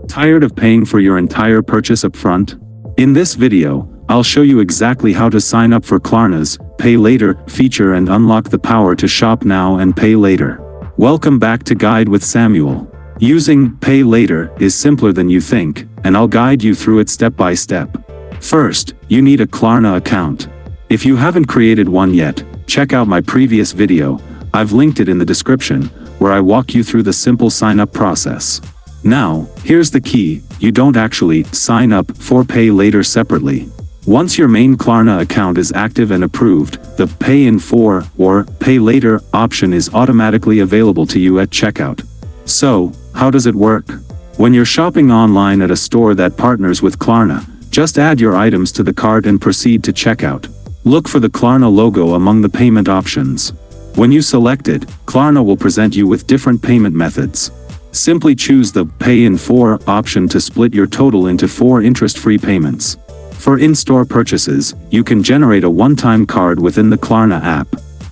Tired of paying for your entire purchase upfront? In this video, I'll show you exactly how to sign up for Klarna's Pay Later feature and unlock the power to shop now and pay later. Welcome back to Guide with Samuel. Using Pay Later is simpler than you think, and I'll guide you through it step by step. First, you need a Klarna account. If you haven't created one yet, check out my previous video. I've linked it in the description, where I walk you through the simple sign-up process. Now, here's the key: you don't actually sign up for Pay Later separately. Once your main Klarna account is active and approved, the Pay in 4 or Pay Later option is automatically available to you at checkout. So, how does it work? When you're shopping online at a store that partners with Klarna, just add your items to the cart and proceed to checkout. Look for the Klarna logo among the payment options. When you select it, Klarna will present you with different payment methods. Simply choose the Pay in 4 option to split your total into 4 interest-free payments. For in-store purchases, you can generate a one-time card within the Klarna app.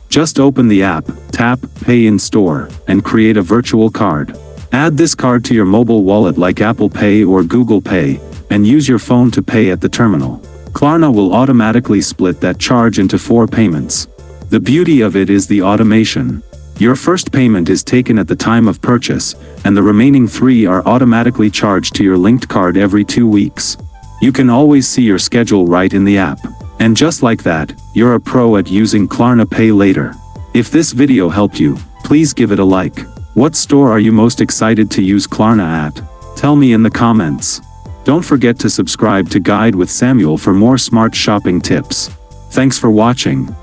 Just open the app, tap Pay in Store, and create a virtual card. Add this card to your mobile wallet like Apple Pay or Google Pay, and use your phone to pay at the terminal. Klarna will automatically split that charge into 4 payments. The beauty of it is the automation. Your first payment is taken at the time of purchase, and the remaining 3 are automatically charged to your linked card every 2 weeks. You can always see your schedule right in the app. And just like that, you're a pro at using Klarna Pay Later. If this video helped you, please give it a like. What store are you most excited to use Klarna at? Tell me in the comments. Don't forget to subscribe to Guide with Samuel for more smart shopping tips. Thanks for watching.